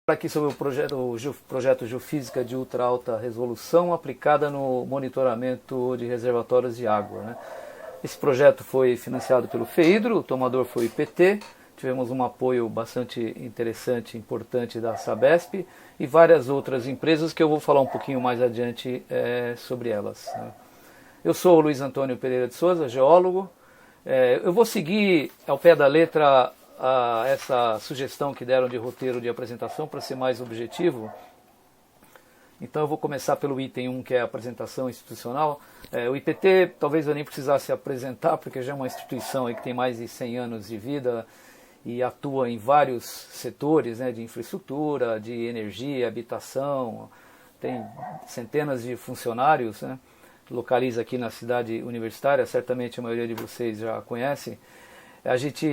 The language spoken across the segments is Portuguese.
Aqui sobre o projeto Geofísica de Ultra Alta Resolução aplicada no monitoramento de reservatórios de água, né? Esse projeto foi financiado pelo FEIDRO, o tomador foi o IPT, tivemos um apoio bastante interessante, importante da Sabesp e várias outras empresas que eu vou falar um pouquinho mais adiante sobre elas, né? Eu sou o Luiz Antônio Pereira de Souza, geólogo. Eu vou seguir ao pé da letra essa sugestão que deram de roteiro de apresentação para ser mais objetivo. Então eu vou começar pelo item 1, que é a apresentação institucional. O IPT talvez eu nem precisasse apresentar, porque já é uma instituição aí que tem mais de 100 anos de vida e atua em vários setores, né, de infraestrutura, de energia, habitação, tem centenas de funcionários, né, localiza aqui na cidade universitária, certamente a maioria de vocês já conhece. A gente,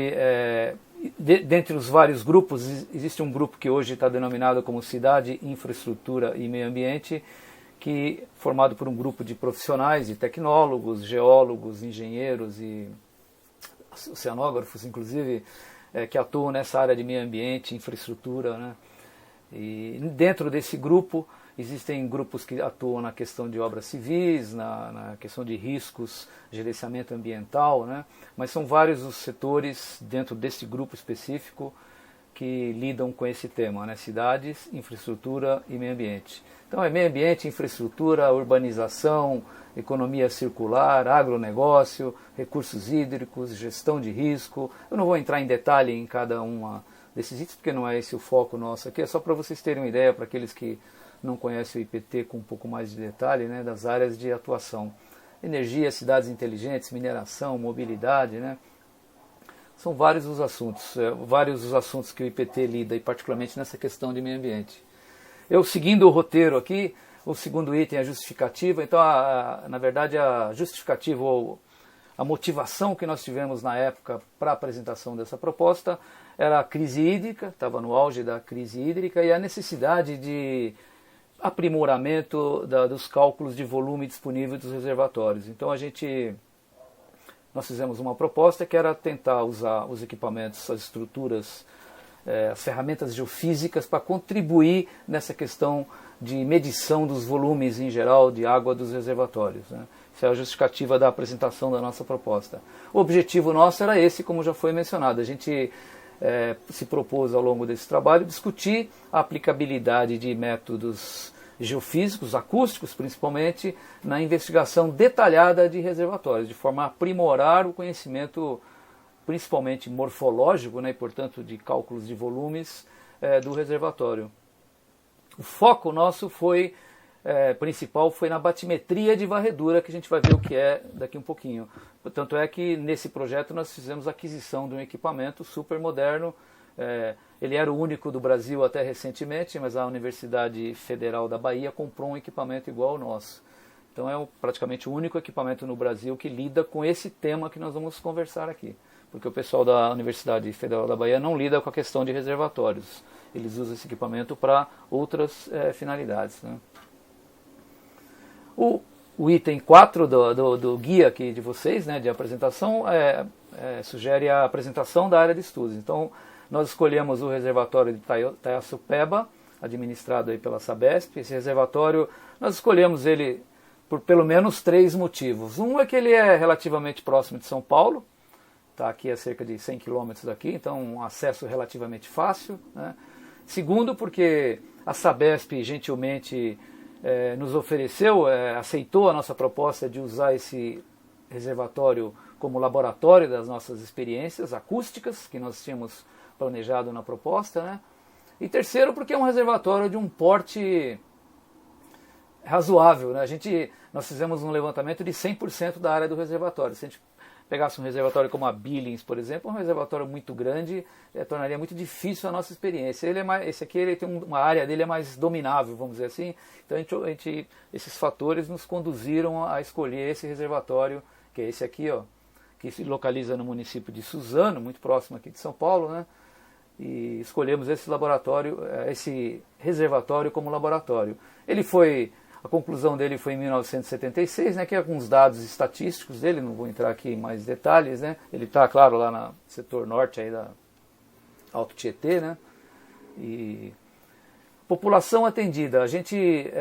dentre os vários grupos, existe um grupo que hoje está denominado como Cidade, Infraestrutura e Meio Ambiente, que é formado por um grupo de profissionais, de tecnólogos, geólogos, engenheiros e oceanógrafos, inclusive, que atuam nessa área de meio ambiente, infraestrutura, né? E dentro desse grupo existem grupos que atuam na questão de obras civis, na questão de riscos, gerenciamento ambiental, né? Mas são vários os setores dentro desse grupo específico que lidam com esse tema, né? Cidades, infraestrutura e meio ambiente. Então é meio ambiente, infraestrutura, urbanização, economia circular, agronegócio, recursos hídricos, gestão de risco. Eu não vou entrar em detalhe em cada uma desses itens, porque não é esse o foco nosso aqui, é só para vocês terem uma ideia, para aqueles que não conhecem o IPT com um pouco mais de detalhe, né, das áreas de atuação. Energia, cidades inteligentes, mineração, mobilidade, né? São vários os assuntos que o IPT lida, e particularmente nessa questão de meio ambiente. Eu, seguindo o roteiro aqui, o segundo item é a justificativa. Então, na verdade, a justificativa ou a motivação que nós tivemos na época para a apresentação dessa proposta era a crise hídrica, estava no auge da crise hídrica, e a necessidade de aprimoramento dos cálculos de volume disponível dos reservatórios. Então nós fizemos uma proposta que era tentar usar os equipamentos, as estruturas, as ferramentas geofísicas para contribuir nessa questão de medição dos volumes em geral de água dos reservatórios, né? Essa é a justificativa da apresentação da nossa proposta. O objetivo nosso era esse, como já foi mencionado. A gente se propôs ao longo desse trabalho discutir a aplicabilidade de métodos geofísicos, acústicos principalmente, na investigação detalhada de reservatórios, de forma a aprimorar o conhecimento principalmente morfológico, né, e portanto de cálculos de volumes do reservatório. O foco nosso principal foi na batimetria de varredura, que a gente vai ver o que é daqui um pouquinho. Tanto é que nesse projeto nós fizemos a aquisição de um equipamento super moderno. Ele era o único do Brasil até recentemente, mas a Universidade Federal da Bahia comprou um equipamento igual ao nosso. Então é praticamente o único equipamento no Brasil que lida com esse tema que nós vamos conversar aqui. Porque o pessoal da Universidade Federal da Bahia não lida com a questão de reservatórios. Eles usam esse equipamento para outras finalidades, né? O item 4 do guia aqui de vocês, né, de apresentação, sugere a apresentação da área de estudos. Então, nós escolhemos o reservatório de Itaiaçupeba, administrado aí pela Sabesp. Esse reservatório, nós escolhemos ele por pelo menos 3 motivos. Um é que ele é relativamente próximo de São Paulo, está aqui a cerca de 100 quilômetros daqui, então um acesso relativamente fácil, né? Segundo, porque a Sabesp gentilmente nos ofereceu, aceitou a nossa proposta de usar esse reservatório como laboratório das nossas experiências acústicas que nós tínhamos planejado na proposta, né? E terceiro, porque é um reservatório de um porte razoável, né? Nós fizemos um levantamento de 100% da área do reservatório. Se a gente pegasse um reservatório como a Billings, por exemplo, um reservatório muito grande, tornaria muito difícil a nossa experiência. Esse aqui ele tem uma área dele é mais dominável, vamos dizer assim. Então esses fatores nos conduziram a escolher esse reservatório, que é esse aqui, ó, que se localiza no município de Suzano, muito próximo aqui de São Paulo, né? E escolhemos esse reservatório como laboratório. A conclusão dele foi em 1976, né, que é alguns dados estatísticos dele, não vou entrar aqui em mais detalhes, né? Ele está, claro, lá no setor norte aí da Alto Tietê, né? E População atendida. A gente,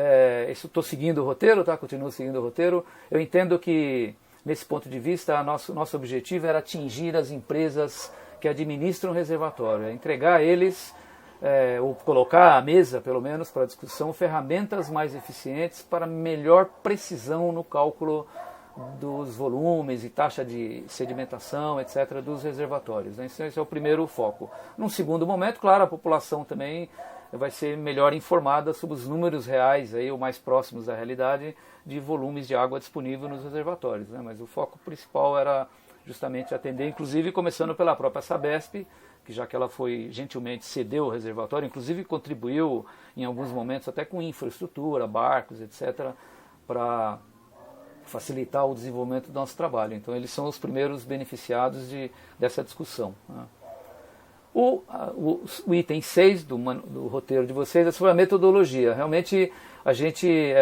estou seguindo o roteiro, tá? Continuo seguindo o roteiro. Eu entendo que, nesse ponto de vista, nosso objetivo era atingir as empresas que administram o reservatório, entregar a eles, ou colocar à mesa, pelo menos, para discussão, ferramentas mais eficientes para melhor precisão no cálculo dos volumes e taxa de sedimentação, etc., dos reservatórios. Né? Esse é o primeiro foco. Num segundo momento, claro, a população também vai ser melhor informada sobre os números reais, aí, ou mais próximos da realidade, de volumes de água disponível nos reservatórios. Né? Mas o foco principal era justamente atender, inclusive começando pela própria Sabesp, que já que ela foi gentilmente cedeu o reservatório, inclusive contribuiu em alguns momentos até com infraestrutura, barcos, etc., para facilitar o desenvolvimento do nosso trabalho. Então eles são os primeiros beneficiados dessa discussão. Né? O item 6 do roteiro de vocês é sobre a metodologia. Realmente a gente,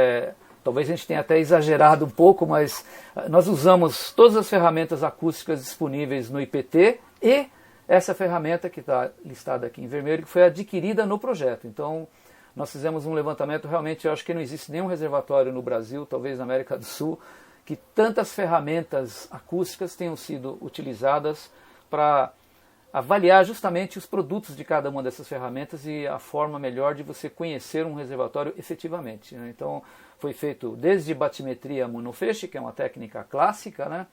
talvez a gente tenha até exagerado um pouco, mas nós usamos todas as ferramentas acústicas disponíveis no IPT e essa ferramenta que está listada aqui em vermelho, que foi adquirida no projeto. Então nós fizemos um levantamento, realmente eu acho que não existe nenhum reservatório no Brasil, talvez na América do Sul, que tantas ferramentas acústicas tenham sido utilizadas para avaliar justamente os produtos de cada uma dessas ferramentas e a forma melhor de você conhecer um reservatório efetivamente. Né? Então foi feito desde batimetria monofeixe, que é uma técnica clássica, né?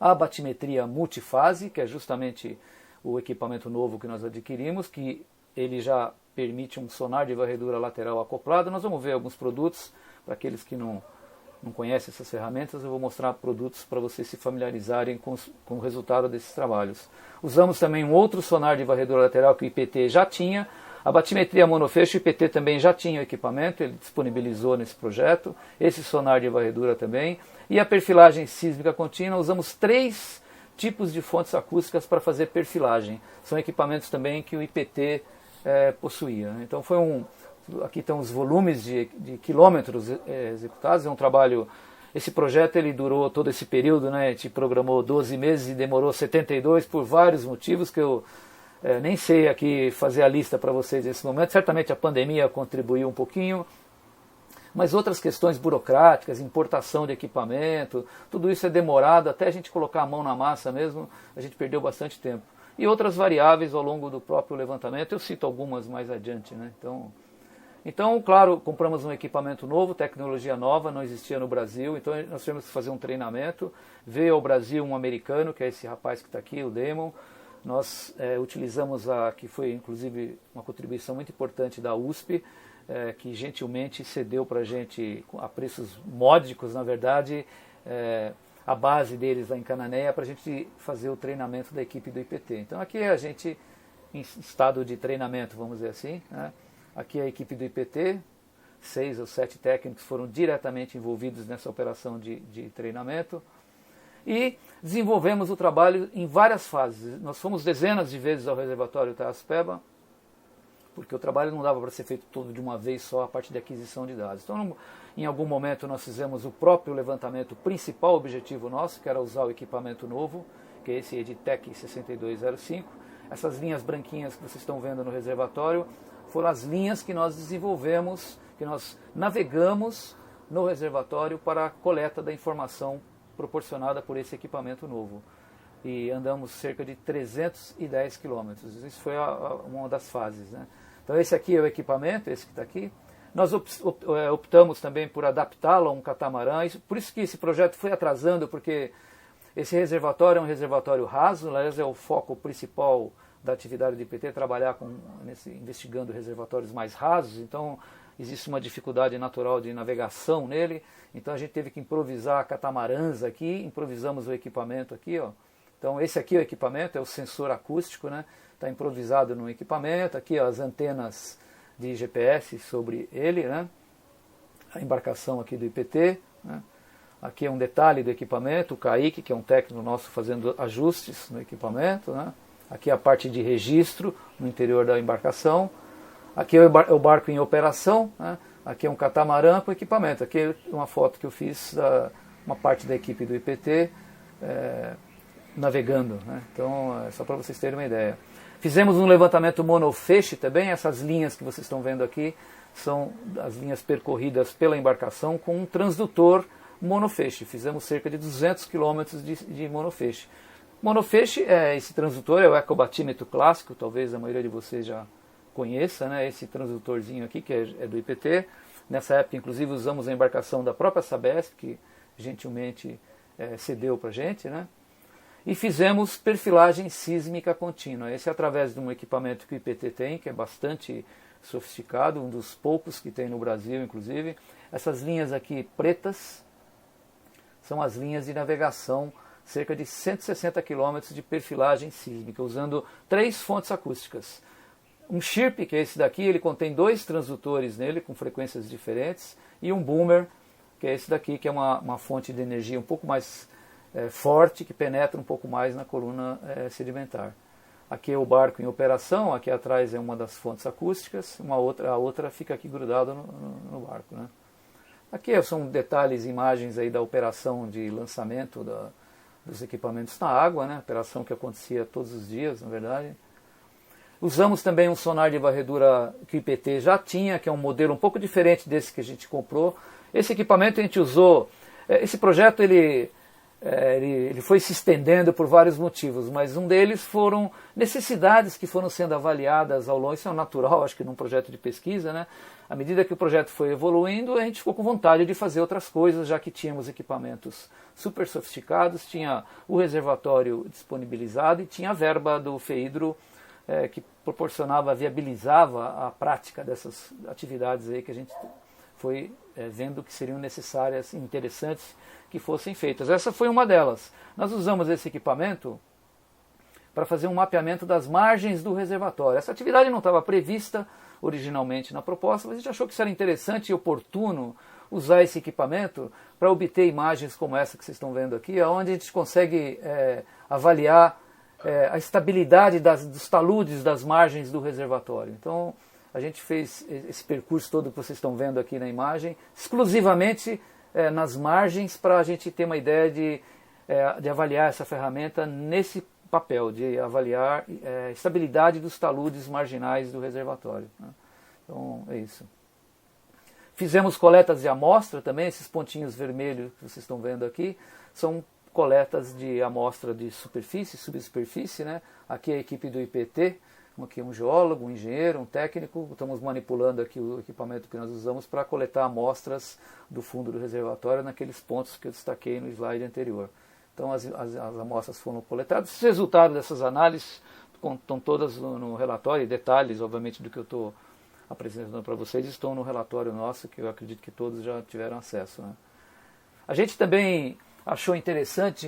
A batimetria multifase, que é justamente o equipamento novo que nós adquirimos, que ele já permite um sonar de varredura lateral acoplado. Nós vamos ver alguns produtos, para aqueles que não conhecem essas ferramentas, eu vou mostrar produtos para vocês se familiarizarem com o resultado desses trabalhos. Usamos também um outro sonar de varredura lateral que o IPT já tinha. A batimetria monofeixe, o IPT também já tinha o equipamento, ele disponibilizou nesse projeto. Esse sonar de varredura também. E a perfilagem sísmica contínua, usamos 3 tipos de fontes acústicas para fazer perfilagem. São equipamentos também que o IPT possuía. Então foi aqui estão os volumes de quilômetros executados, é um trabalho. Esse projeto ele durou todo esse período, né? A gente programou 12 meses e demorou 72 por vários motivos que eu nem sei aqui fazer a lista para vocês nesse momento. Certamente a pandemia contribuiu um pouquinho, mas outras questões burocráticas, importação de equipamento, tudo isso é demorado, até a gente colocar a mão na massa mesmo, a gente perdeu bastante tempo. E outras variáveis ao longo do próprio levantamento, eu cito algumas mais adiante. Né? Então, claro, compramos um equipamento novo, tecnologia nova, não existia no Brasil, então nós tivemos que fazer um treinamento. Veio ao Brasil um americano, que é esse rapaz que está aqui, o Damon. Nós utilizamos que foi inclusive uma contribuição muito importante da USP, que gentilmente cedeu para a gente, a preços módicos, na verdade, a base deles lá em Cananéia, para a gente fazer o treinamento da equipe do IPT. Então aqui é a gente em estado de treinamento, vamos dizer assim, né? Aqui é a equipe do IPT, 6 ou 7 técnicos foram diretamente envolvidos nessa operação de treinamento. E desenvolvemos o trabalho em várias fases. Nós fomos dezenas de vezes ao reservatório Itaiaçupeba, porque o trabalho não dava para ser feito todo de uma vez só, a parte de aquisição de dados. Então, em algum momento, nós fizemos o próprio levantamento, o principal objetivo nosso, que era usar o equipamento novo, que é esse Editec 6205. Essas linhas branquinhas que vocês estão vendo no reservatório foram as linhas que nós desenvolvemos, que nós navegamos no reservatório para a coleta da informação proporcionada por esse equipamento novo. E andamos cerca de 310 quilômetros. Isso foi uma das fases. Né? Então esse aqui é o equipamento, esse que está aqui. Nós optamos também por adaptá-lo a um catamarã. Por isso que esse projeto foi atrasando, porque esse reservatório é um reservatório raso, aliás é o foco principal da atividade do IPT, trabalhar investigando reservatórios mais rasos. Então existe uma dificuldade natural de navegação nele. Então a gente teve que improvisar catamarãs aqui, improvisamos o equipamento aqui, ó. Então esse aqui é o equipamento, é o sensor acústico, né? Está improvisado no equipamento, aqui ó, as antenas de GPS sobre ele, né? A embarcação aqui do IPT, né? Aqui é um detalhe do equipamento, o Kaique, que é um técnico nosso fazendo ajustes no equipamento, né? Aqui é a parte de registro no interior da embarcação, aqui é o barco em operação, né? Aqui é um catamarã com equipamento, aqui é uma foto que eu fiz, uma parte da equipe do IPT, navegando, né? Então, é só para vocês terem uma ideia. Fizemos um levantamento monofeixe também. Essas linhas que vocês estão vendo aqui são as linhas percorridas pela embarcação com um transdutor monofeixe. Fizemos cerca de 200 km de monofeixe. Monofeixe, esse transdutor é o ecobatímetro clássico, talvez a maioria de vocês já conheça, né? Esse transdutorzinho aqui, que é do IPT. Nessa época, inclusive, usamos a embarcação da própria Sabesp, que gentilmente cedeu para a gente, né? E fizemos perfilagem sísmica contínua. Esse é através de um equipamento que o IPT tem, que é bastante sofisticado, um dos poucos que tem no Brasil, inclusive. Essas linhas aqui pretas são as linhas de navegação, cerca de 160 km de perfilagem sísmica, usando 3 fontes acústicas. Um chirp, que é esse daqui, ele contém 2 transdutores nele, com frequências diferentes, e um boomer, que é esse daqui, que é uma fonte de energia um pouco mais forte, que penetra um pouco mais na coluna sedimentar. Aqui é o barco em operação, aqui atrás é uma das fontes acústicas, a outra fica aqui grudada no barco, né? Aqui são detalhes, imagens aí da operação de lançamento dos equipamentos na água, né? Operação que acontecia todos os dias, na verdade. Usamos também um sonar de varredura que o IPT já tinha, que é um modelo um pouco diferente desse que a gente comprou. Esse equipamento a gente usou, esse projeto ele foi se estendendo por vários motivos, mas um deles foram necessidades que foram sendo avaliadas ao longo. Isso é natural, acho que num projeto de pesquisa, né? À medida que o projeto foi evoluindo, a gente ficou com vontade de fazer outras coisas, já que tínhamos equipamentos super sofisticados, tinha o reservatório disponibilizado e tinha a verba do FEHIDRO que proporcionava, viabilizava a prática dessas atividades aí que a gente foi vendo que seriam necessárias e interessantes que fossem feitas. Essa foi uma delas. Nós usamos esse equipamento para fazer um mapeamento das margens do reservatório. Essa atividade não estava prevista originalmente na proposta, mas a gente achou que isso era interessante e oportuno usar esse equipamento para obter imagens como essa que vocês estão vendo aqui, onde a gente consegue avaliar a estabilidade dos taludes das margens do reservatório. Então, a gente fez esse percurso todo que vocês estão vendo aqui na imagem, exclusivamente nas margens, para a gente ter uma ideia de avaliar essa ferramenta nesse papel, de avaliar a estabilidade dos taludes marginais do reservatório, né? Então, é isso. Fizemos coletas de amostra também, esses pontinhos vermelhos que vocês estão vendo aqui, são coletas de amostra de superfície, subsuperfície, né? Aqui é a equipe do IPT, aqui um geólogo, um engenheiro, um técnico, estamos manipulando aqui o equipamento que nós usamos para coletar amostras do fundo do reservatório naqueles pontos que eu destaquei no slide anterior. Então as amostras foram coletadas. Os resultados dessas análises estão todas no relatório, e detalhes, obviamente, do que eu estou apresentando para vocês estão no relatório nosso, que eu acredito que todos já tiveram acesso, né? A gente também achou interessante,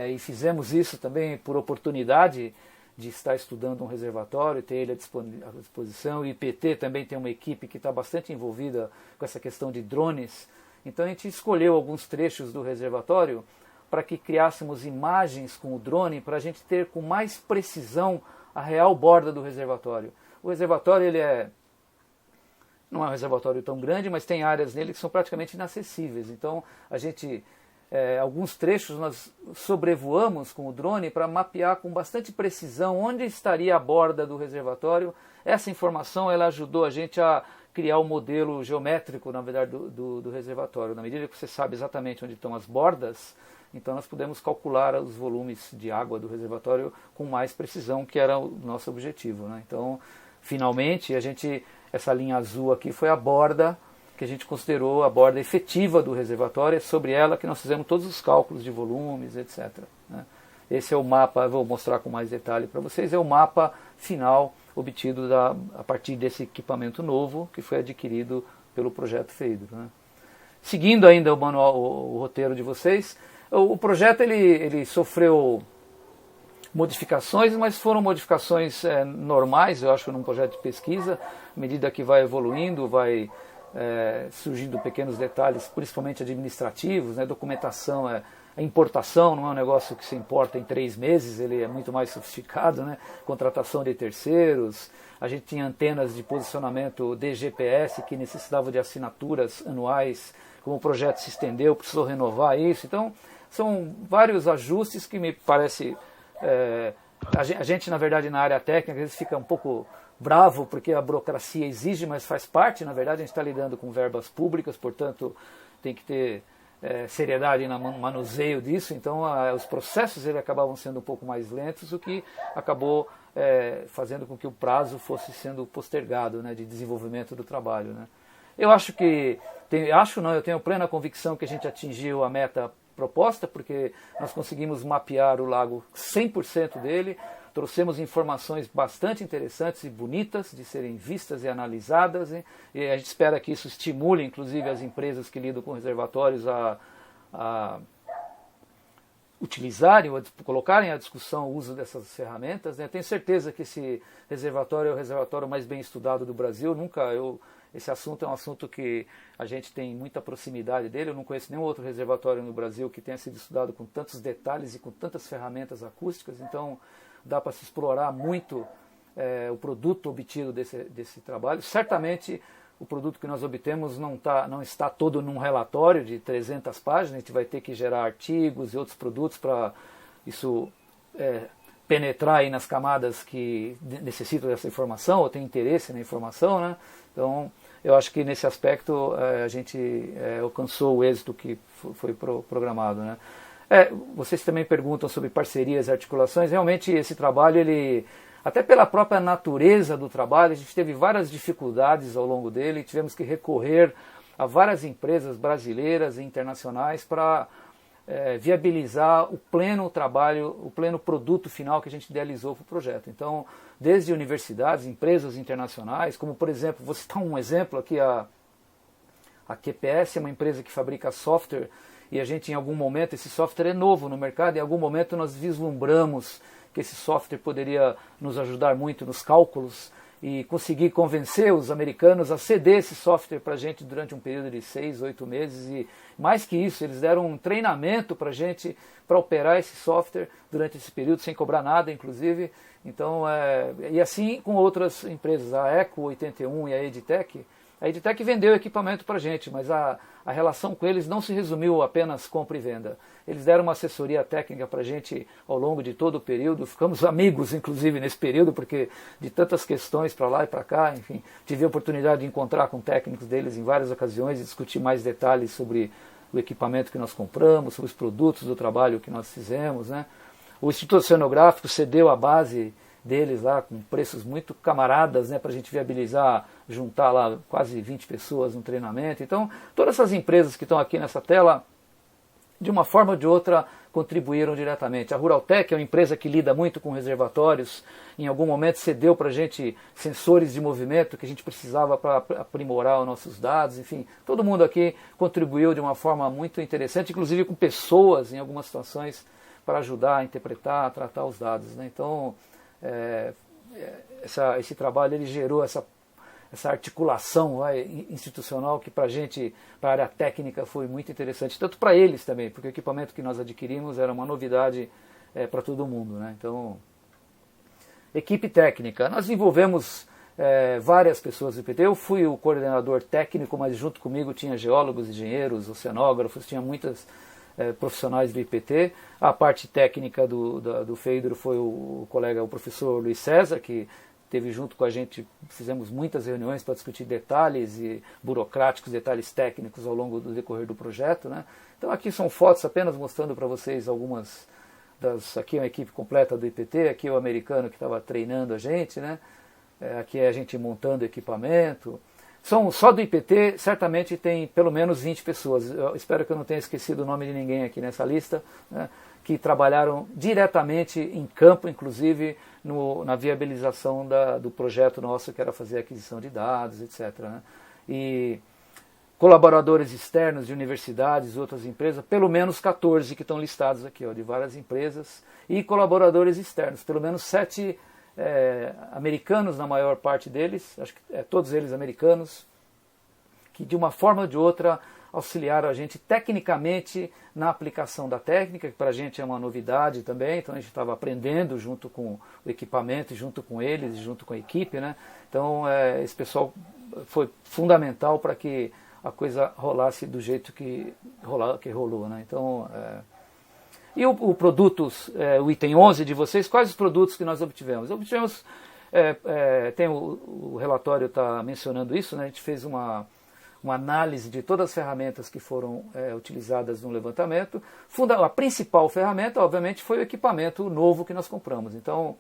e fizemos isso também por oportunidade, de estar estudando um reservatório, ter ele à disposição. O IPT também tem uma equipe que está bastante envolvida com essa questão de drones. Então a gente escolheu alguns trechos do reservatório para que criássemos imagens com o drone, para a gente ter com mais precisão a real borda do reservatório. O reservatório não é um reservatório tão grande, mas tem áreas nele que são praticamente inacessíveis. Então a gente... alguns trechos nós sobrevoamos com o drone para mapear com bastante precisão onde estaria a borda do reservatório. Essa informação ela ajudou a gente a criar o modelo geométrico, na verdade, do reservatório. Na medida que você sabe exatamente onde estão as bordas, então nós pudemos calcular os volumes de água do reservatório com mais precisão, que era o nosso objetivo, né? Então, finalmente, essa linha azul aqui foi a borda que a gente considerou a borda efetiva do reservatório, é sobre ela que nós fizemos todos os cálculos de volumes, etc., né? Esse é o mapa, vou mostrar com mais detalhe para vocês, é o mapa final obtido a partir desse equipamento novo que foi adquirido pelo projeto FEHIDRO, né? Seguindo ainda o roteiro de vocês, o projeto ele sofreu modificações, mas foram modificações normais, eu acho, num projeto de pesquisa. À medida que vai evoluindo, vai surgindo pequenos detalhes, principalmente administrativos, né? Documentação, a importação não é um negócio que se importa em 3 meses, ele é muito mais sofisticado, né? Contratação de terceiros, a gente tinha antenas de posicionamento DGPS que necessitavam de assinaturas anuais, como o projeto se estendeu, precisou renovar isso. Então, são vários ajustes que me parece... a gente, na verdade, na área técnica, às vezes fica um pouco bravo, porque a burocracia exige, mas faz parte. Na verdade, a gente está lidando com verbas públicas, portanto, tem que ter seriedade no manuseio disso. Então, os processos acabavam sendo um pouco mais lentos, o que acabou fazendo com que o prazo fosse sendo postergado, né, de desenvolvimento do trabalho, né. Eu acho que... eu tenho plena convicção que a gente atingiu a meta proposta, porque nós conseguimos mapear o lago 100% dele, trouxemos informações bastante interessantes e bonitas de serem vistas e analisadas, hein? E a gente espera que isso estimule, inclusive, as empresas que lidam com reservatórios a utilizarem ou colocarem à discussão o uso dessas ferramentas, né? Tenho certeza que esse reservatório é o reservatório mais bem estudado do Brasil. Esse assunto é um assunto que a gente tem muita proximidade dele. Eu não conheço nenhum outro reservatório no Brasil que tenha sido estudado com tantos detalhes e com tantas ferramentas acústicas. Então dá para se explorar muito o produto obtido desse trabalho. Certamente o produto que nós obtemos não está todo num relatório de 300 páginas. A gente vai ter que gerar artigos e outros produtos para isso penetrar aí nas camadas que necessitam dessa informação ou têm interesse na informação, né? Então, eu acho que nesse aspecto a gente alcançou o êxito que foi programado, né? Vocês também perguntam sobre parcerias e articulações. Realmente esse trabalho, até pela própria natureza do trabalho, a gente teve várias dificuldades ao longo dele, tivemos que recorrer a várias empresas brasileiras e internacionais para viabilizar o pleno trabalho, o pleno produto final que a gente idealizou para o projeto. Então, desde universidades, empresas internacionais, como por exemplo, vou citar um exemplo aqui, a QPS é uma empresa que fabrica software, e a gente em algum momento, esse software é novo no mercado, em algum momento nós vislumbramos que esse software poderia nos ajudar muito nos cálculos, e conseguir convencer os americanos a ceder esse software para a gente durante um período de 6, 8 meses. E mais que isso, eles deram um treinamento para a gente para operar esse software durante esse período, sem cobrar nada, inclusive. Então, e assim com outras empresas, a Eco 81 e a Edtech. A Edtech vendeu equipamento para a gente, mas a relação com eles não se resumiu apenas compra e venda. Eles deram uma assessoria técnica para a gente ao longo de todo o período. Ficamos amigos, inclusive, nesse período, porque de tantas questões para lá e para cá, enfim, tive a oportunidade de encontrar com técnicos deles em várias ocasiões e discutir mais detalhes sobre o equipamento que nós compramos, sobre os produtos do trabalho que nós fizemos, né? O Instituto Oceanográfico cedeu a base deles lá com preços muito camaradas, né, para a gente viabilizar, juntar lá quase 20 pessoas no treinamento. Então, todas essas empresas que estão aqui nessa tela, de uma forma ou de outra, contribuíram diretamente. A Ruraltec é uma empresa que lida muito com reservatórios, em algum momento cedeu para a gente sensores de movimento que a gente precisava para aprimorar os nossos dados. Enfim, todo mundo aqui contribuiu de uma forma muito interessante, inclusive com pessoas em algumas situações, para ajudar a interpretar, a tratar os dados, né? Então, esse trabalho ele gerou essa articulação institucional que para a gente, para a área técnica, foi muito interessante, tanto para eles também, porque o equipamento que nós adquirimos era uma novidade para todo mundo, né? Então, equipe técnica, nós envolvemos várias pessoas do IPT. Eu fui o coordenador técnico, mas junto comigo tinha geólogos, engenheiros, oceanógrafos, tinha muitas profissionais do IPT. A parte técnica do FEIDRO foi o colega, o professor Luiz César, que esteve junto com a gente, fizemos muitas reuniões para discutir detalhes e burocráticos, detalhes técnicos ao longo do decorrer do projeto, né? Então aqui são fotos apenas mostrando para vocês algumas aqui é uma equipe completa do IPT, aqui é o americano que estava treinando a gente, né? Aqui é a gente montando equipamento. Só do IPT, certamente tem pelo menos 20 pessoas. Eu espero que eu não tenha esquecido o nome de ninguém aqui nessa lista, né, que trabalharam diretamente em campo, inclusive na viabilização do projeto nosso, que era fazer aquisição de dados, etc., né? E colaboradores externos de universidades e outras empresas, pelo menos 14 que estão listados aqui, de várias empresas, e colaboradores externos, pelo menos 7 americanos na maior parte deles, acho que todos eles americanos, que de uma forma ou de outra auxiliaram a gente tecnicamente na aplicação da técnica, que para a gente é uma novidade também, então a gente estava aprendendo junto com o equipamento, junto com eles, junto com a equipe, né? Então esse pessoal foi fundamental para que a coisa rolasse do jeito que rolou, né? Então E o produtos, o item 11 de vocês, quais os produtos que nós obtivemos? Obtivemos, tem o relatório está mencionando isso, né? A gente fez uma análise de todas as ferramentas que foram utilizadas no levantamento. A principal ferramenta, obviamente, foi o equipamento novo que nós compramos. Então,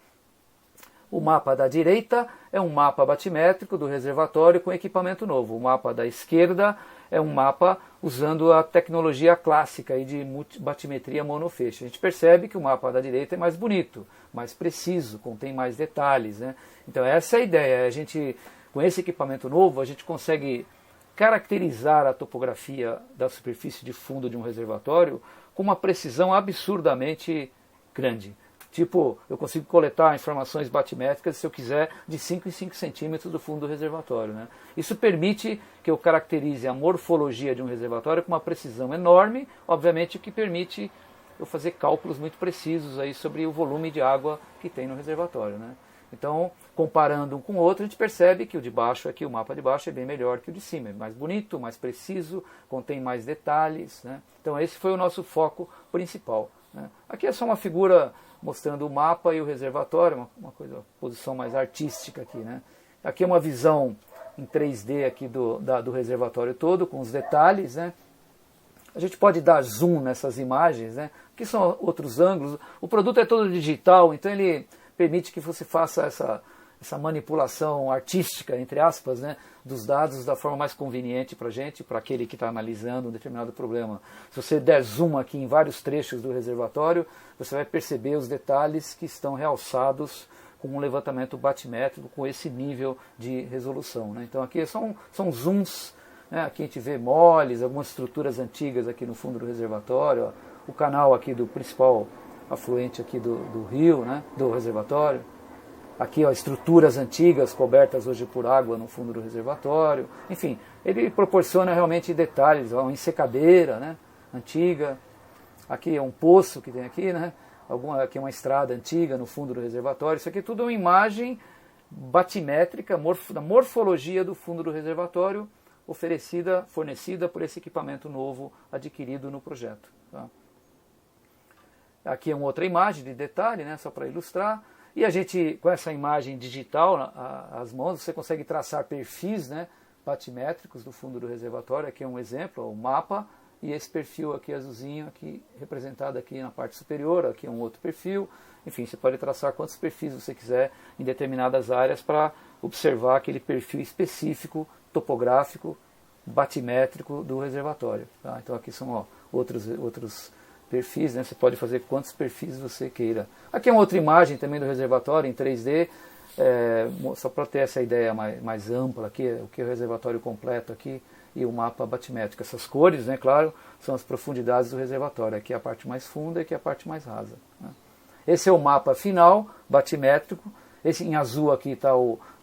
o mapa da direita é um mapa batimétrico do reservatório com equipamento novo. O mapa da esquerda é um mapa usando a tecnologia clássica aí de batimetria monofeixe. A gente percebe que o mapa da direita é mais bonito, mais preciso, contém mais detalhes, né? Então essa é a ideia. A gente, com esse equipamento novo, a gente consegue caracterizar a topografia da superfície de fundo de um reservatório com uma precisão absurdamente grande. Tipo, eu consigo coletar informações batimétricas, se eu quiser, de 5 em 5 centímetros do fundo do reservatório, né? Isso permite que eu caracterize a morfologia de um reservatório com uma precisão enorme, obviamente que permite eu fazer cálculos muito precisos aí sobre o volume de água que tem no reservatório, né? Então, comparando um com o outro, a gente percebe que o de baixo aqui, o mapa de baixo, é bem melhor que o de cima. É mais bonito, mais preciso, contém mais detalhes, né? Então esse foi o nosso foco principal, né? Aqui é só uma figura mostrando o mapa e o reservatório, uma posição mais artística aqui, né? Aqui é uma visão em 3D aqui do reservatório todo, com os detalhes, né? A gente pode dar zoom nessas imagens, né? Aqui são outros ângulos. O produto é todo digital, então ele permite que você faça essa manipulação artística, entre aspas, né, dos dados da forma mais conveniente para a gente, para aquele que está analisando um determinado problema. Se você der zoom aqui em vários trechos do reservatório, você vai perceber os detalhes que estão realçados com um levantamento batimétrico com esse nível de resolução, né? Então aqui são zooms, né? Aqui a gente vê moles, algumas estruturas antigas aqui no fundo do reservatório, ó, o canal aqui do principal afluente aqui do rio, né, do reservatório. Aqui, ó, estruturas antigas cobertas hoje por água no fundo do reservatório. Enfim, ele proporciona realmente detalhes, ó, uma ensecadeira, né, antiga. Aqui é um poço que tem aqui, né, aqui é uma estrada antiga no fundo do reservatório. Isso aqui tudo é uma imagem batimétrica da morfologia do fundo do reservatório fornecida por esse equipamento novo adquirido no projeto, tá? Aqui é uma outra imagem de detalhe, né, só para ilustrar. E a gente, com essa imagem digital, as mãos, você consegue traçar perfis, né, batimétricos do fundo do reservatório. Aqui é um exemplo, o mapa, e esse perfil aqui azulzinho, aqui, representado aqui na parte superior. Aqui é um outro perfil. Enfim, você pode traçar quantos perfis você quiser em determinadas áreas para observar aquele perfil específico, topográfico, batimétrico do reservatório, tá? Então aqui são, ó, outros perfis, né? Você pode fazer quantos perfis você queira. Aqui é uma outra imagem também do reservatório em 3D, só para ter essa ideia mais ampla aqui, o que é o reservatório completo aqui e o mapa batimétrico. Essas cores, né, claro, são as profundidades do reservatório. Aqui é a parte mais funda e aqui é a parte mais rasa, né? Esse é o mapa final, batimétrico. Esse em azul aqui está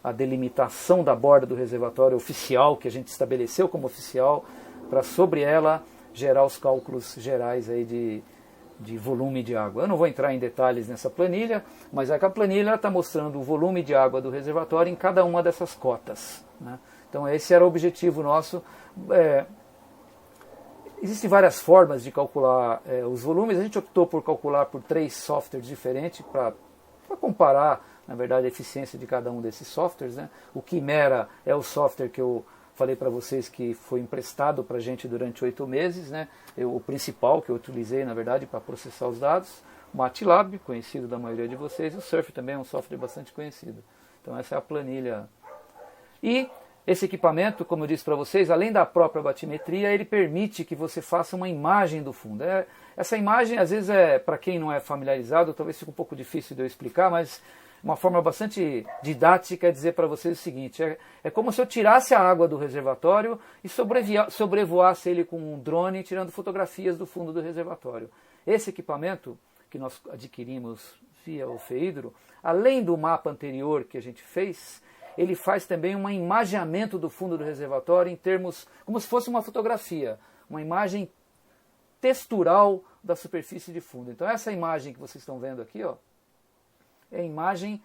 a delimitação da borda do reservatório oficial, que a gente estabeleceu como oficial, para sobre ela gerar os cálculos gerais aí de volume de água. Eu não vou entrar em detalhes nessa planilha, mas a planilha está mostrando o volume de água do reservatório em cada uma dessas cotas, né? Então esse era o objetivo nosso. Existem várias formas de calcular os volumes. A gente optou por calcular por 3 softwares diferentes para comparar, na verdade, a eficiência de cada um desses softwares, né? O Quimera é o software que eu falei para vocês que foi emprestado para a gente durante 8 meses, né? O principal que eu utilizei, na verdade, para processar os dados. O MATLAB, conhecido da maioria de vocês. O Surf também é um software bastante conhecido. Então essa é a planilha. E esse equipamento, como eu disse para vocês, além da própria batimetria, ele permite que você faça uma imagem do fundo. Essa imagem, às vezes, para quem não é familiarizado, talvez fique um pouco difícil de eu explicar, mas uma forma bastante didática é dizer para vocês o seguinte: é como se eu tirasse a água do reservatório e sobrevoasse ele com um drone, tirando fotografias do fundo do reservatório. Esse equipamento, que nós adquirimos via o FEIDRO, além do mapa anterior que a gente fez, ele faz também um imageamento do fundo do reservatório em termos, como se fosse uma fotografia, uma imagem textural da superfície de fundo. Então essa imagem que vocês estão vendo aqui, ó, é a imagem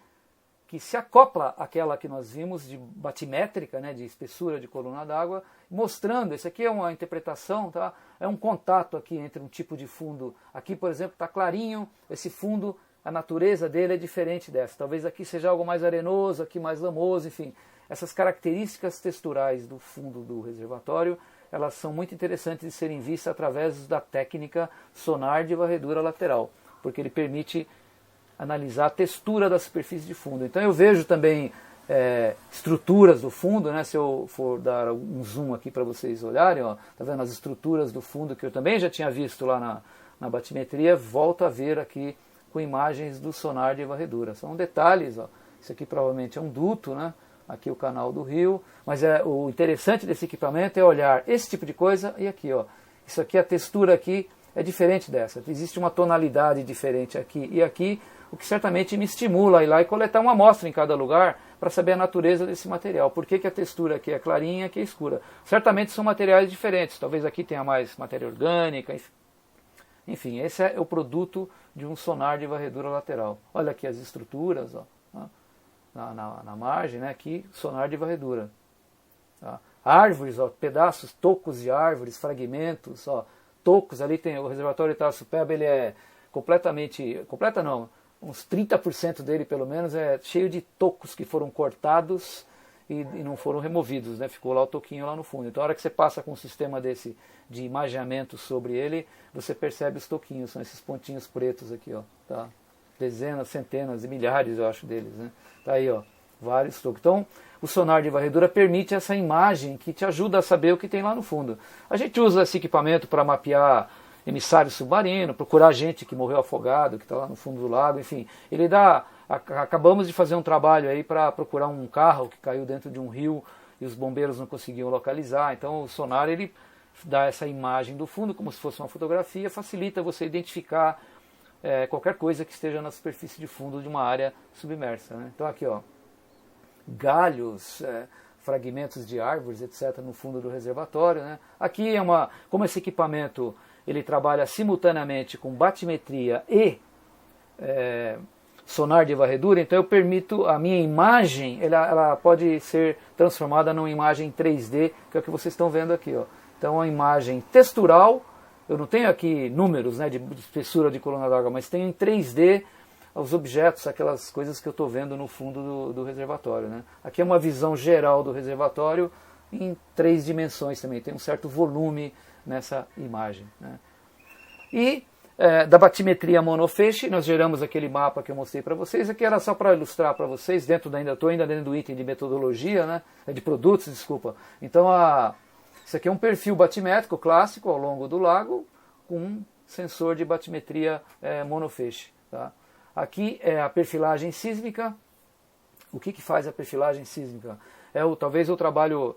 que se acopla àquela que nós vimos de batimétrica, né, de espessura de coluna d'água, mostrando, isso aqui é uma interpretação, tá? É um contato aqui entre um tipo de fundo, aqui por exemplo está clarinho, esse fundo, a natureza dele é diferente dessa, talvez aqui seja algo mais arenoso, aqui mais lamoso, enfim, essas características texturais do fundo do reservatório, elas são muito interessantes de serem vistas através da técnica sonar de varredura lateral, porque ele permite analisar a textura da superfície de fundo. Então eu vejo também estruturas do fundo, né? Se eu for dar um zoom aqui para vocês olharem, ó, tá vendo as estruturas do fundo que eu também já tinha visto lá na batimetria, volto a ver aqui com imagens do sonar de varredura. São detalhes, ó. Isso aqui provavelmente é um duto, né? Aqui o canal do rio, mas o interessante desse equipamento é olhar esse tipo de coisa e aqui, ó. Isso aqui, a textura aqui é diferente dessa. Existe uma tonalidade diferente aqui e aqui, o que certamente me estimula a ir lá e coletar uma amostra em cada lugar para saber a natureza desse material. Por que a textura aqui é clarinha e aqui é escura? Certamente são materiais diferentes, talvez aqui tenha mais matéria orgânica, enfim, esse é o produto de um sonar de varredura lateral. Olha aqui as estruturas, ó, na margem, né, aqui sonar de varredura. Tá? Árvores, ó, pedaços, tocos de árvores, fragmentos, ó, tocos, ali tem o reservatório de Itaçupeba, ele é completa não, uns 30% dele pelo menos é cheio de tocos que foram cortados e não foram removidos, né? Ficou lá o toquinho lá no fundo. Então a hora que você passa com um sistema desse de imageamento sobre ele, você percebe os toquinhos, são esses pontinhos pretos aqui, ó, tá? Dezenas, centenas e milhares, eu acho, deles, né? Tá aí, ó, vários tocos. Então o sonar de varredura permite essa imagem que te ajuda a saber o que tem lá no fundo. A gente usa esse equipamento para mapear emissário submarino, procurar gente que morreu afogado, que está lá no fundo do lago, enfim. Ele dá. Acabamos de fazer um trabalho aí para procurar um carro que caiu dentro de um rio e os bombeiros não conseguiam localizar. Então o sonar ele dá essa imagem do fundo como se fosse uma fotografia, facilita você identificar qualquer coisa que esteja na superfície de fundo de uma área submersa, né? Então aqui, ó, galhos, fragmentos de árvores, etc., no fundo do reservatório, né? Aqui como esse equipamento ele trabalha simultaneamente com batimetria e sonar de varredura, então eu permito a minha imagem, ela pode ser transformada numa imagem 3D, que é o que vocês estão vendo aqui, ó. Então uma imagem textural, eu não tenho aqui números, né, de espessura de coluna d'água, mas tenho em 3D os objetos, aquelas coisas que eu estou vendo no fundo do reservatório, né. Aqui é uma visão geral do reservatório em 3 dimensões também, tem um certo volume nessa imagem, né. E da batimetria monofeixe, nós geramos aquele mapa que eu mostrei para vocês. Aqui era só para ilustrar para vocês, estou ainda dentro do item de metodologia, né, de produtos, desculpa. Então isso aqui é um perfil batimétrico clássico ao longo do lago, com um sensor de batimetria monofeixe. Tá? Aqui é a perfilagem sísmica. O que faz a perfilagem sísmica? Talvez o trabalho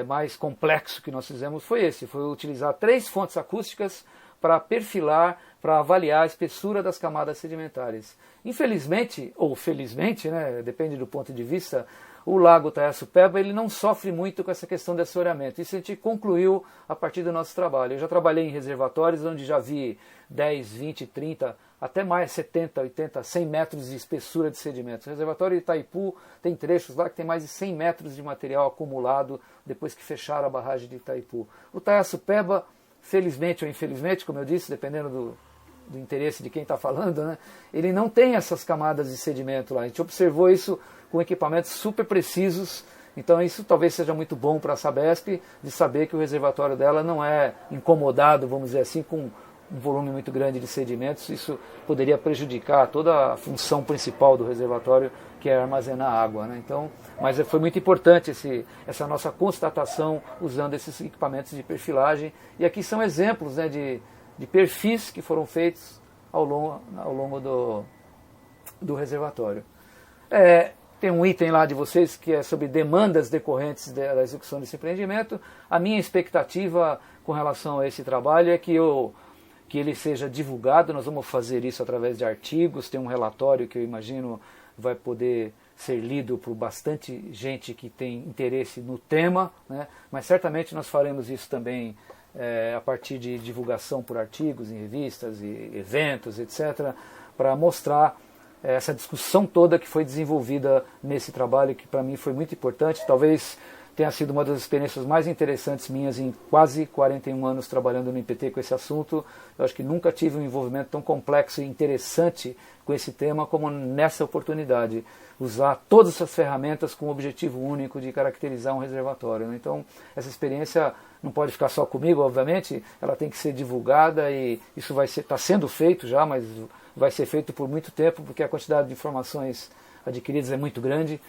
mais complexo que nós fizemos foi utilizar 3 fontes acústicas para perfilar, para avaliar a espessura das camadas sedimentares. Infelizmente, ou felizmente, né, depende do ponto de vista, o lago Itaçupeba ele não sofre muito com essa questão de assoreamento. Isso a gente concluiu a partir do nosso trabalho. Eu já trabalhei em reservatórios onde já vi 10, 20, 30, até mais 70, 80, 100 metros de espessura de sedimentos. O reservatório de Itaipu tem trechos lá que tem mais de 100 metros de material acumulado depois que fecharam a barragem de Itaipu. O Itaçupeba, felizmente ou infelizmente, como eu disse, dependendo do interesse de quem está falando, né, ele não tem essas camadas de sedimento lá. A gente observou isso com equipamentos super precisos, então isso talvez seja muito bom para a Sabesp, de saber que o reservatório dela não é incomodado, vamos dizer assim, com um volume muito grande de sedimentos. Isso poderia prejudicar toda a função principal do reservatório, que é armazenar água, né? Então, mas foi muito importante essa nossa constatação usando esses equipamentos de perfilagem. E aqui são exemplos, né, de perfis que foram feitos ao longo do reservatório. Tem um item lá de vocês que é sobre demandas decorrentes da execução desse empreendimento. A minha expectativa com relação a esse trabalho é que ele seja divulgado. Nós vamos fazer isso através de artigos. Tem um relatório que eu imagino vai poder ser lido por bastante gente que tem interesse no tema, né? Mas certamente nós faremos isso também a partir de divulgação por artigos em revistas e eventos, etc., para mostrar essa discussão toda que foi desenvolvida nesse trabalho, que para mim foi muito importante. Talvez tenha sido uma das experiências mais interessantes minhas em quase 41 anos trabalhando no IPT com esse assunto. Eu acho que nunca tive um envolvimento tão complexo e interessante com esse tema como nessa oportunidade. Usar todas essas ferramentas com o objetivo único de caracterizar um reservatório. Então, essa experiência não pode ficar só comigo, obviamente, ela tem que ser divulgada e isso está sendo feito já, mas vai ser feito por muito tempo, porque a quantidade de informações adquiridas é muito grande.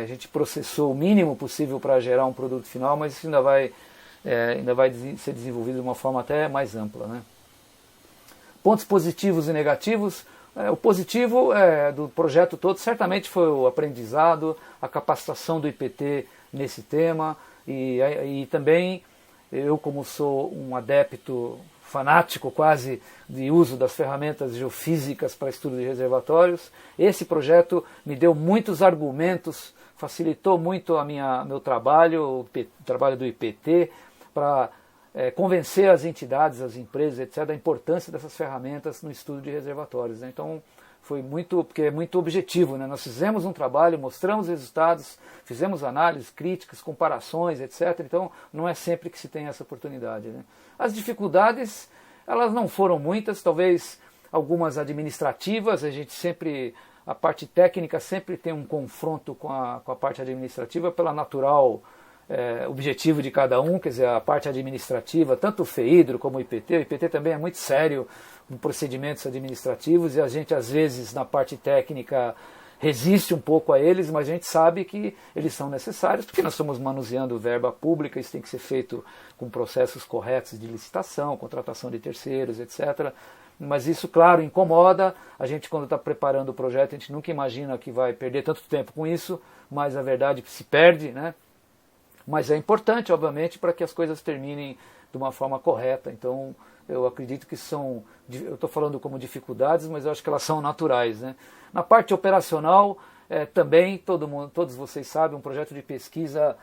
A gente processou o mínimo possível para gerar um produto final, mas isso ainda vai ser desenvolvido de uma forma até mais ampla, né? Pontos positivos e negativos. O positivo do projeto todo certamente foi o aprendizado, a capacitação do IPT nesse tema e também eu, como sou um adepto fanático quase de uso das ferramentas geofísicas para estudo de reservatórios, esse projeto me deu muitos argumentos, facilitou muito meu trabalho, o trabalho do IPT, para convencer as entidades, as empresas, etc., da importância dessas ferramentas no estudo de reservatórios, né? Então, porque é muito objetivo, né? Nós fizemos um trabalho, mostramos resultados, fizemos análises, críticas, comparações, etc. Então, não é sempre que se tem essa oportunidade, né? As dificuldades, elas não foram muitas, talvez algumas administrativas, a parte técnica sempre tem um confronto com a parte administrativa pela natural objetivo de cada um, quer dizer, a parte administrativa, tanto o FEIDRO como o IPT também é muito sério em procedimentos administrativos e a gente às vezes na parte técnica resiste um pouco a eles, mas a gente sabe que eles são necessários porque nós estamos manuseando verba pública, isso tem que ser feito com processos corretos de licitação, contratação de terceiros, etc. Mas isso, claro, incomoda. A gente, quando está preparando o projeto, a gente nunca imagina que vai perder tanto tempo com isso, mas a verdade é que se perde, né? Mas é importante, obviamente, para que as coisas terminem de uma forma correta. Então, eu acredito que eu estou falando como dificuldades, mas eu acho que elas são naturais, né? Na parte operacional, também, todos vocês sabem, um projeto de pesquisa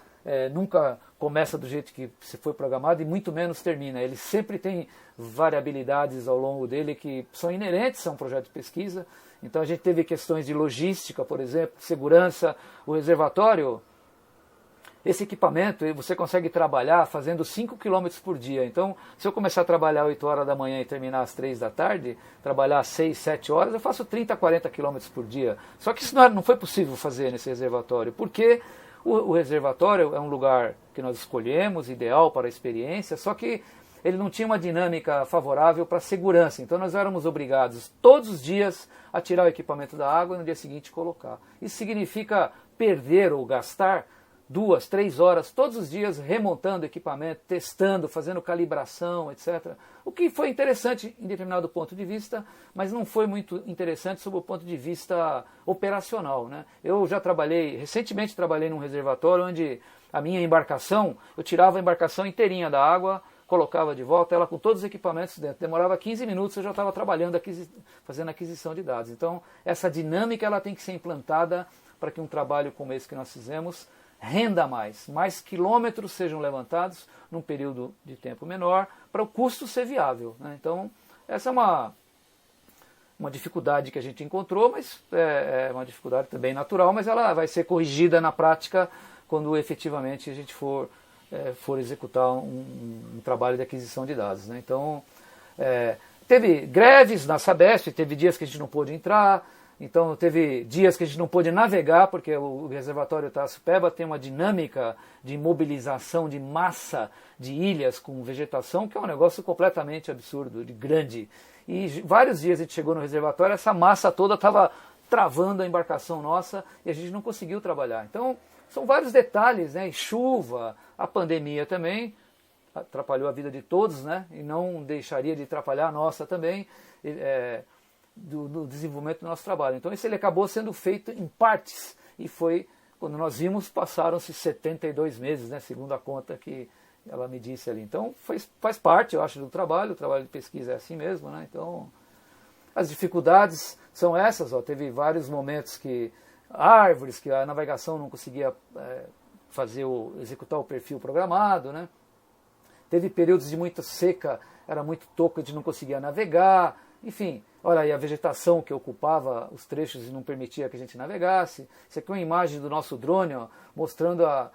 nunca começa do jeito que se foi programado e muito menos termina. Ele sempre tem variabilidades ao longo dele que são inerentes a um projeto de pesquisa. Então, a gente teve questões de logística, por exemplo, segurança, o reservatório. Esse equipamento você consegue trabalhar fazendo 5 km por dia. Então, se eu começar a trabalhar 8 horas da manhã e terminar às 3 da tarde, trabalhar 6, 7 horas, eu faço 30, 40 km por dia. Só que isso não foi possível fazer nesse reservatório, porque o reservatório é um lugar que nós escolhemos, ideal para a experiência, só que ele não tinha uma dinâmica favorável para a segurança. Então, nós éramos obrigados todos os dias a tirar o equipamento da água e no dia seguinte colocar. Isso significa perder ou gastar 2, 3 horas todos os dias remontando o equipamento, testando, fazendo calibração, etc. O que foi interessante em determinado ponto de vista, mas não foi muito interessante sob o ponto de vista operacional, né? Eu já recentemente trabalhei num reservatório onde a minha embarcação, eu tirava a embarcação inteirinha da água, colocava de volta ela com todos os equipamentos dentro. Demorava 15 minutos, eu já estava trabalhando, fazendo aquisição de dados. Então, essa dinâmica ela tem que ser implantada para que um trabalho como esse que nós fizemos renda mais quilômetros sejam levantados num período de tempo menor, para o custo ser viável, né? Então, essa é uma dificuldade que a gente encontrou, mas é uma dificuldade também natural, mas ela vai ser corrigida na prática quando efetivamente a gente for executar um trabalho de aquisição de dados, né? Então, teve greves na Sabesp, teve dias que a gente não pôde entrar. Então, teve dias que a gente não pôde navegar, porque o reservatório Itaçupeba tem uma dinâmica de mobilização de massa de ilhas com vegetação, que é um negócio completamente absurdo, de grande. E vários dias a gente chegou no reservatório, essa massa toda estava travando a embarcação nossa e a gente não conseguiu trabalhar. Então, são vários detalhes, né? E chuva, a pandemia também atrapalhou a vida de todos, né? E não deixaria de atrapalhar a nossa também. Do desenvolvimento do nosso trabalho. Então, ele acabou sendo feito em partes, e foi, quando nós vimos, passaram-se 72 meses, né, segundo a conta que ela me disse ali. Então, faz parte, eu acho, do trabalho, o trabalho de pesquisa é assim mesmo, né? Então, as dificuldades são essas, teve vários momentos que árvores, que a navegação não conseguia executar o perfil programado, né? Teve períodos de muita seca, era muito toco, a gente não conseguia navegar. Enfim, olha aí a vegetação que ocupava os trechos e não permitia que a gente navegasse. Isso aqui é uma imagem do nosso drone, ó, mostrando a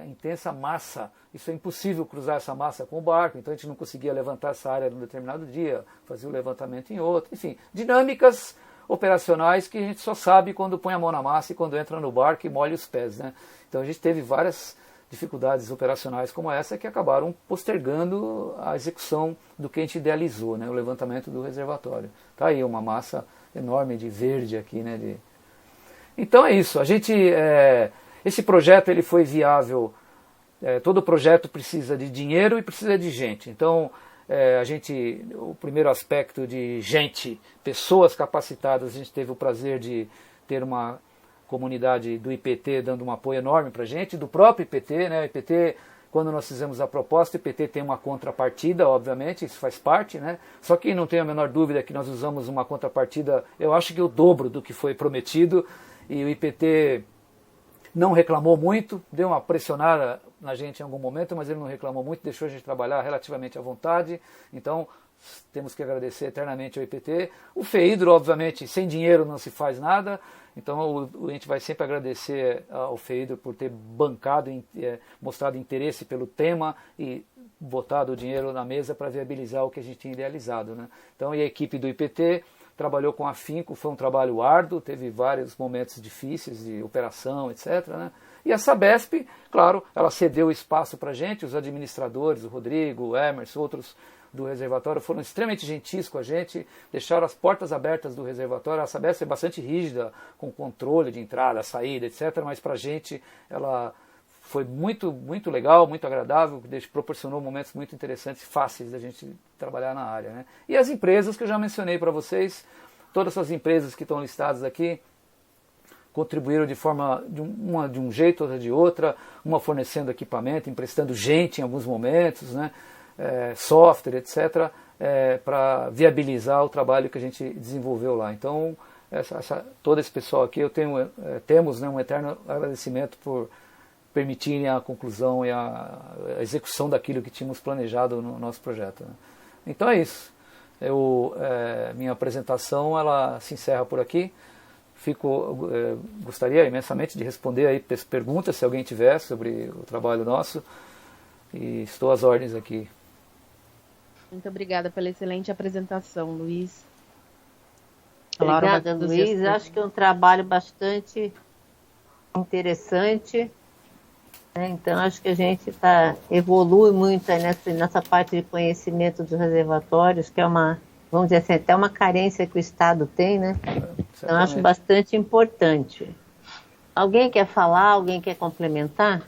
intensa massa. Isso é impossível cruzar essa massa com o barco, então a gente não conseguia levantar essa área num determinado dia, fazer o levantamento em outro. Enfim, dinâmicas operacionais que a gente só sabe quando põe a mão na massa e quando entra no barco e molha os pés, né? Então a gente teve várias dificuldades operacionais como essa que acabaram postergando a execução do que a gente idealizou, né? O levantamento do reservatório. Tá aí uma massa enorme de verde aqui, né? Então é isso. A gente, esse projeto ele foi viável. Todo projeto precisa de dinheiro e precisa de gente. Então o primeiro aspecto de gente, pessoas capacitadas, a gente teve o prazer de ter uma comunidade do IPT dando um apoio enorme para a gente, do próprio IPT, né? O IPT, quando nós fizemos a proposta, o IPT tem uma contrapartida, obviamente, isso faz parte, né? Só que não tenho a menor dúvida que nós usamos uma contrapartida, eu acho que o dobro do que foi prometido, e o IPT não reclamou muito, deu uma pressionada na gente em algum momento, mas ele não reclamou muito, deixou a gente trabalhar relativamente à vontade. Então, temos que agradecer eternamente ao IPT. O FEIDRO, obviamente, sem dinheiro não se faz nada, então a gente vai sempre agradecer ao FEIDRO por ter bancado, mostrado interesse pelo tema e botado o dinheiro na mesa para viabilizar o que a gente tinha idealizado, né? Então, e a equipe do IPT trabalhou com afinco, foi um trabalho árduo, teve vários momentos difíceis de operação, etc., né? E a Sabesp, claro, ela cedeu espaço para a gente, os administradores, o Rodrigo, o Emerson, outros do reservatório foram extremamente gentis com a gente, deixaram as portas abertas do reservatório. A Sabesp é bastante rígida, com controle de entrada, saída, etc., mas para a gente ela foi muito, muito legal, muito agradável, proporcionou momentos muito interessantes, fáceis da gente trabalhar na área, né? E as empresas que eu já mencionei para vocês, todas essas empresas que estão listadas aqui, contribuíram de forma, de um jeito, outra de outra, uma fornecendo equipamento, emprestando gente em alguns momentos, né? Software, etc., para viabilizar o trabalho que a gente desenvolveu lá. Então, todo esse pessoal aqui, temos, né, um eterno agradecimento por permitirem a conclusão e a execução daquilo que tínhamos planejado no nosso projeto, né? Então é isso. Minha apresentação ela se encerra por aqui. Gostaria imensamente de responder aí perguntas, se alguém tiver, sobre o trabalho nosso. E estou às ordens aqui. Muito obrigada pela excelente apresentação, Luiz. Obrigada, Luiz. Acho que é um trabalho bastante interessante. Então, acho que a gente evolui muito nessa parte de conhecimento dos reservatórios, que é vamos dizer assim, até uma carência que o Estado tem, né? Então, acho bastante importante. Alguém quer falar? Alguém quer complementar?